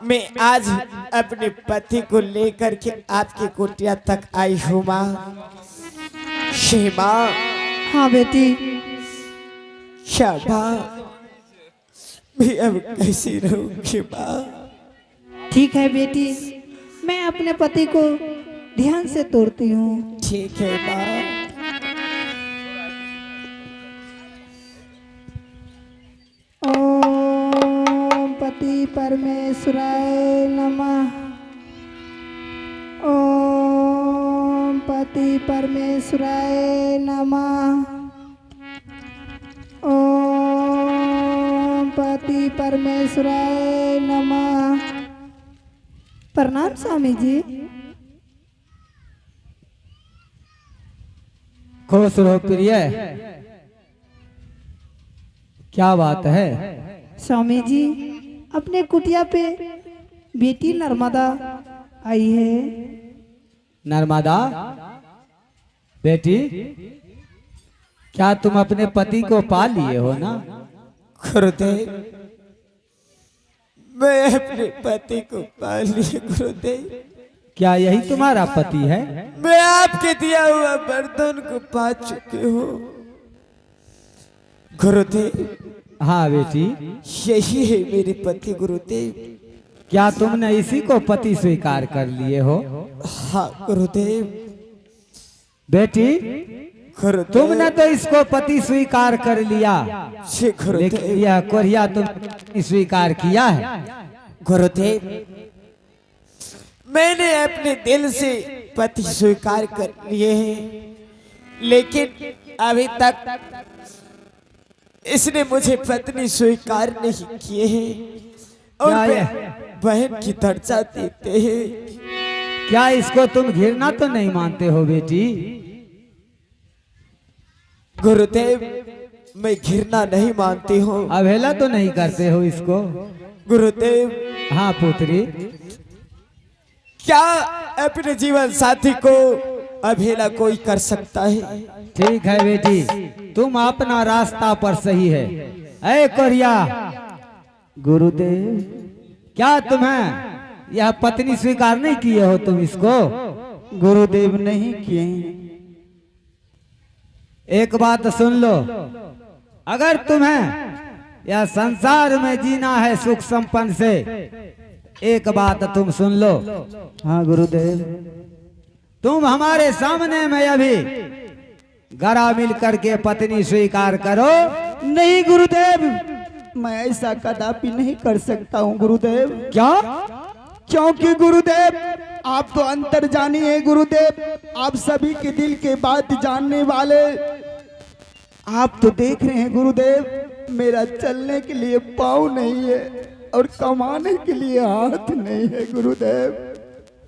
मैं आज अपने पति को लेकर के आपकी कुटिया तक आई हूँ माँ। शेमा। हाँ बेटी। क्या माँ, मैं अब कैसी रहूंगी माँ? ठीक है बेटी, मैं अपने पति को ध्यान से तोड़ती हूँ। ठीक है माँ। ओम पति परमेश्वराय नमः। ओम पति परमेश्वराय नमः। ओम पति परमेश्वराय नमः। प्रणाम स्वामी जी। खुश रहो प्रिय, क्या बात है? स्वामी जी, अपने कुटिया पे बेटी नर्मदा आई है। नर्मदा बेटी, क्या तुम अपने पति को पा लिए हो ना? गुरुदेव, मैं अपने पति को पा लिया गुरुदेव। क्या यही तुम्हारा पति है? मैं आपके दिया हुआ वरदान को पा चुकी हूँ गुरुदेव। हाँ बेटी, यही है मेरे पति गुरुदेव। क्या तुमने इसी को पति स्वीकार कर लिए हो? हाँ गुरुदेव। बेटी, गुरुदेव, तुमने तो इसको पति स्वीकार कर लिया, लेकिन यह कोरिया तुम स्वीकार किया है? गुरुदेव, मैंने अपने दिल से पति स्वीकार कर लिए हैं, लेकिन अभी तक इसने मुझे पत्नी स्वीकार नहीं किए हैं और बहन की दर्जा देते हैं। क्या इसको तुम घृणा तो नहीं मानते हो बेटी? गुरुदेव, मैं घृणा नहीं मानती हूँ। अवहेला तो नहीं करते हो इसको? गुरुदेव। हाँ पुत्री। क्या अपने जीवन साथी को अवहेला कोई कर सकता है? ठीक है बेटी, तुम अपना रास्ता पर सही है। ऐ कोरिया, गुरुदेव, क्या तुम्हें यह पत्नी स्वीकार नहीं किए हो तुम इसको? गुरुदेव नहीं किए। एक बात सुन लो, अगर तुम्हें यह संसार में जीना है सुख संपन्न से, एक बात तुम सुन लो। हाँ गुरुदेव। तुम हमारे सामने में अभी गला मिल करके पत्नी स्वीकार करो। नहीं गुरुदेव, मैं ऐसा कदापि नहीं कर सकता हूँ गुरुदेव। क्या? क्योंकि गुरुदेव आप तो अंतर्जानी है गुरुदेव, आप सभी के दिल के बात जानने वाले। आप तो देख रहे हैं गुरुदेव, मेरा चलने के लिए पाँव नहीं है और कमाने के लिए हाथ नहीं है गुरुदेव।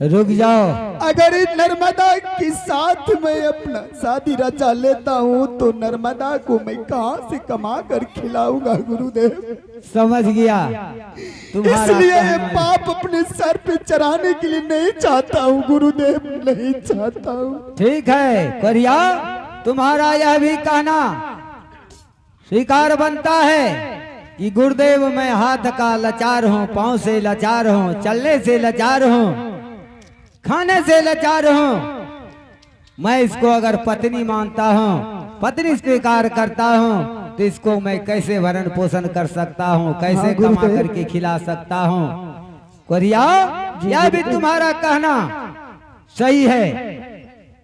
रुक जाओ। अगर इस नर्मदा के साथ मैं अपना शादी रचा लेता हूँ तो नर्मदा को मैं कहाँ से कमा कर खिलाऊंगा गुरुदेव? समझ गया। इसलिए ये पाप अपने सर पे चढ़ाने के लिए नहीं चाहता हूँ गुरुदेव, नहीं चाहता हूँ। ठीक है कोरिया, तुम्हारा यह भी कहना स्वीकार बनता है कि गुरुदेव मैं हाथ का लाचार हूँ, पाँव से लाचार हूँ, चलने से लाचार हूँ, खाने से लाचार हूँ। मैं इसको अगर पत्नी मानता हूँ, पत्नी स्वीकार करता हूँ, तो इसको मैं कैसे भरण पोषण कर सकता हूँ, कैसे कमा करके खिला सकता हूँ? कोरिया, यह भी तुम्हारा कहना सही है,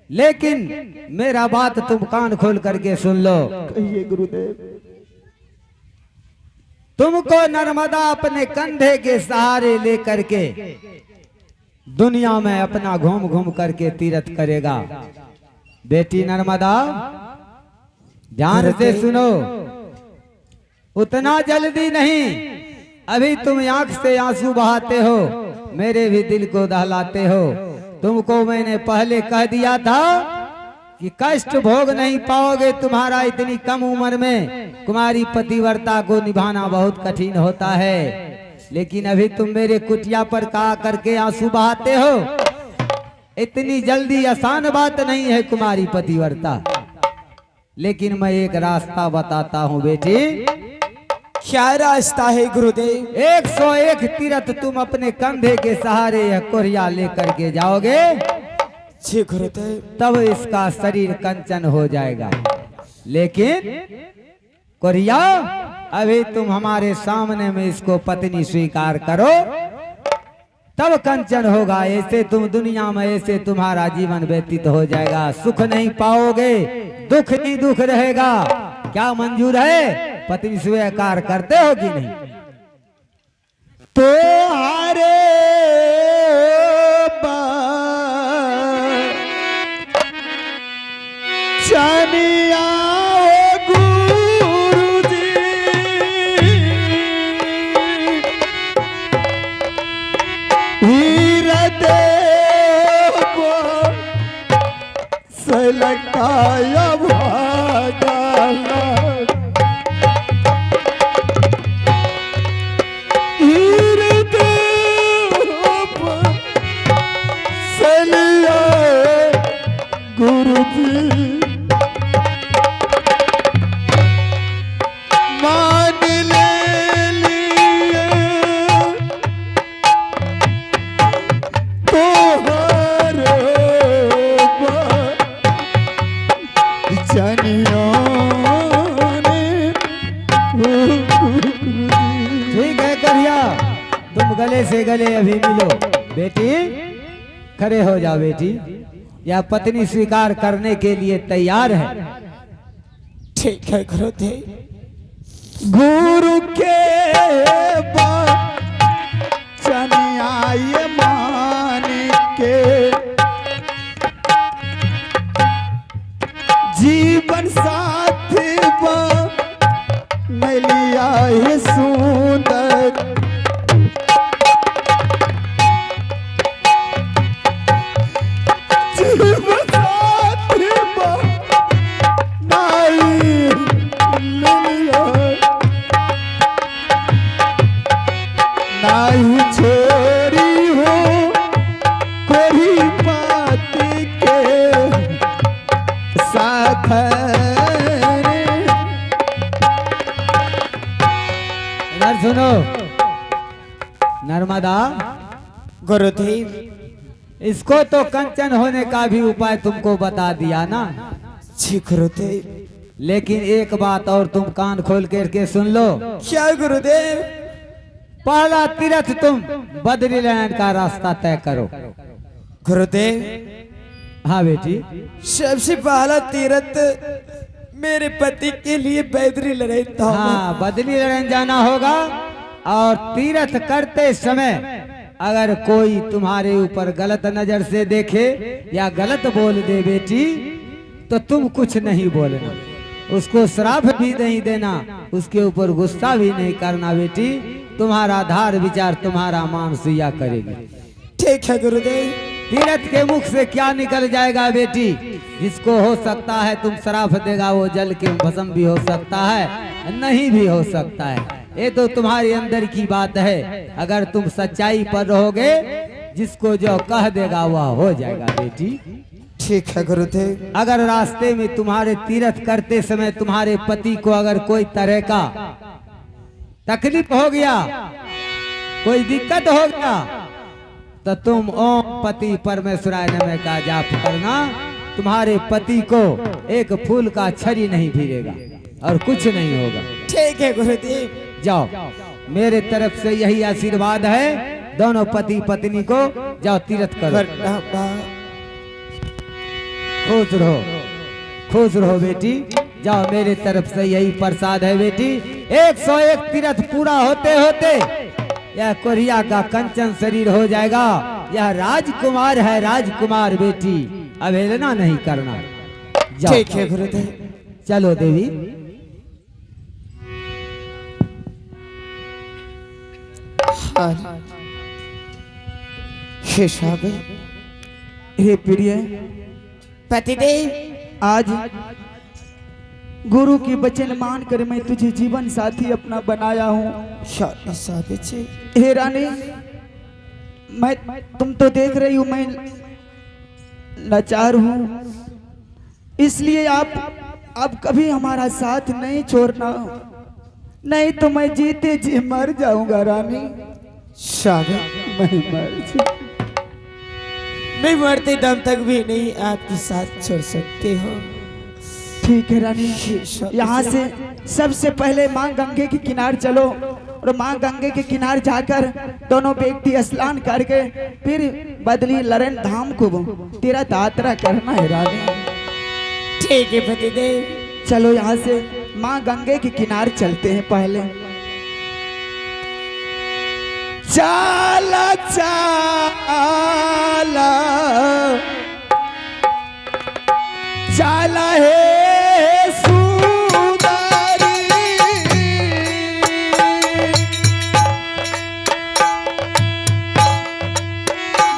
लेकिन मेरा बात तुम कान खोल करके सुन लो। कहिए गुरुदेव। तुमको नर्मदा अपने कंधे के सहारे लेकर के दुनिया में अपना घूम घूम करके तीर्थ करेगा। बेटी नर्मदा, ध्यान से सुनो, उतना जल्दी नहीं। अभी तुम आंख से आंसू बहाते हो, मेरे भी दिल को दहलाते हो। तुमको मैंने पहले कह दिया था कि कष्ट भोग नहीं पाओगे, तुम्हारा इतनी कम उम्र में कुमारी पतिव्रता को निभाना बहुत कठिन होता है। लेकिन अभी तुम मेरे कुटिया पर कहा करके आंसू बहाते हो। इतनी जल्दी आसान बात नहीं है कुमारी पतिव्रता, लेकिन मैं एक रास्ता बताता हूँ बेटी। क्या रास्ता है गुरुदेव? 101 तीरथ तुम अपने कंधे के सहारे यह कोरिया लेकर के जाओगे, जी गुरुदेव। तब इसका शरीर कंचन हो जाएगा। लेकिन कोरिया, अभी तुम हमारे सामने में इसको पत्नी स्वीकार करो, तब कंचन होगा। ऐसे तुम दुनिया में ऐसे तुम्हारा जीवन व्यतीत हो जाएगा, सुख नहीं पाओगे, दुख ही दुख रहेगा। क्या मंजूर है? पत्नी स्वीकार करते हो कि नहीं? तो हारे चनिया गुरुजी हीरते को सलकाया भागला हीरते को सलिया गुरुजी मान ले लिए तोहरे जनियों ने। ठीक है करिया, तुम गले से गले अभी मिलो। बेटी खड़े हो जाओ बेटी, यह पत्नी स्वीकार करने के लिए तैयार है। ठीक है गुरुदेव। गुरु के चनिया ये मान के जीवन साथी मैं लिया है सुंदर जीवन साथी नहीं लिया नहीं छोरी हो कोई बात के साथ इधर सुनो नर्मदा, गुरुदेव। इसको तो कंचन होने का भी उपाय तुमको बता दिया ना, जी गुरुदेव। लेकिन एक बात और तुम कान खोल करके सुन लो। क्या गुरुदेव? पहला तीर्थ तुम बद्रीनारायण का रास्ता तय करो। गुरुदेव, हाँ बेटी, सबसे पहला तीर्थ मेरे पति के लिए बैदरी लड़ाई था। हाँ बद्रीनारायण जाना होगा। और तीर्थ करते समय अगर कोई तुम्हारे ऊपर गलत नजर से देखे या गलत बोल दे बेटी, तो तुम कुछ नहीं बोलना, उसको श्राप भी नहीं देना, उसके ऊपर गुस्सा भी नहीं करना बेटी। तुम्हारा धार विचार तुम्हारा मान सुइया करेगी। ठीक है गुरुदेव। तीरथ के मुख से क्या निकल जाएगा बेटी, जिसको हो सकता है तुम श्राप देगा वो जल के भस्म भी हो सकता है, नहीं भी हो सकता है। ये तो तुम्हारे अंदर की बात है। अगर तुम सच्चाई पर रहोगे, जिसको जो कह देगा वह हो जाएगा बेटी। ठीक है गुरुदेव। अगर रास्ते में तुम्हारे तीर्थ करते समय तुम्हारे पति को अगर कोई तरह का तकलीफ हो गया, कोई दिक्कत हो गया, तो तुम ओम पति परमेश्वराय नमः का जाप करना। तुम्हारे पति को एक फूल का छरी नहीं भिड़ेगा और कुछ नहीं होगा। ठीक है गुरुदेव। जाओ, मेरे तरफ से यही आशीर्वाद है। दोनों पति पत्नी को जाओ तीर्थ करो। खुश रहो, खुश रहो बेटी। जाओ, मेरे तरफ से यही प्रसाद है बेटी। 101 तीर्थ पूरा होते होते यह कोरिया का कंचन शरीर हो जाएगा। यह राजकुमार है, राजकुमार बेटी, अवहेलना नहीं करना। जाओ। ठीक है गुरुदेव। चलो देवी। हे साबे, हे प्रिय, पतिदेव, आज गुरु की वचन मानकर मैं तुझे जीवन साथी अपना बनाया हूँ। साबे जी। हे रानी, मैं तुम तो देख रही हूँ मैं लाचार हूँ, इसलिए आप कभी हमारा साथ नहीं छोड़ना। नहीं तो मैं जीते जी मर जाऊंगा रानी। शाबाश। मैं मर जाऊं। मैं मरते दम तक भी नहीं आपके साथ छोड़ सकते हो। ठीक है रानी, यहाँ से सबसे पहले माँ गंगे के किनारे चलो और माँ गंगे के किनारे जाकर दोनों व्यक्ति स्नान करके फिर बदली लरण धाम को तेरा यात्रा करना है रानी। ठीक है पतिदेव। चलो यहाँ से माँ गंगे के किनारे चलते हैं। पहले चाला चाला चाला है सुंदरी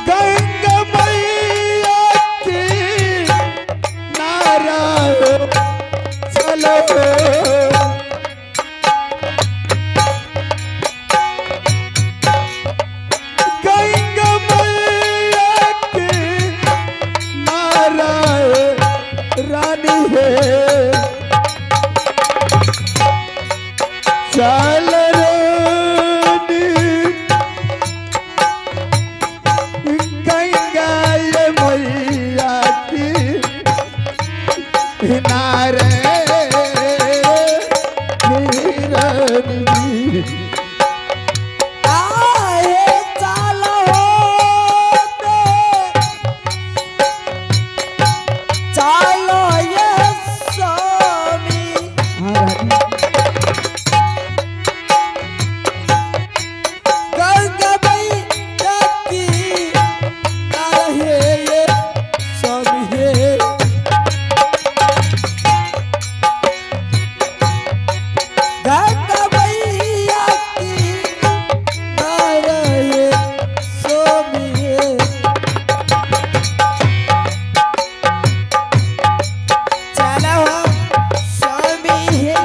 गंगा मैया की नारायण चलो गंगा मैया की नारायण रानी है चल रानी गंगा ये मैया की नारे रानी आए चलो चलो ये स्वामी। हाँ रानी गंगा मैया की नारे ये स्वामी है। गंगा मैया की नारे ये स्वामी है। चलो स्वामी है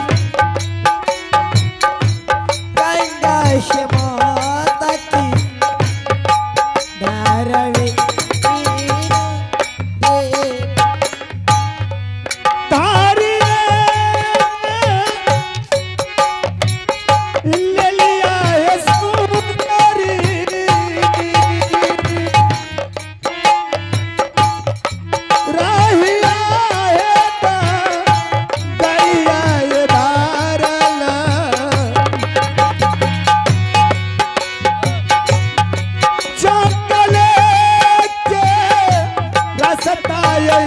गंगा से माता की नारवे तारी ले लिया है सुंदरी राहिया है ता गैया ये बारला चकले के रसता ये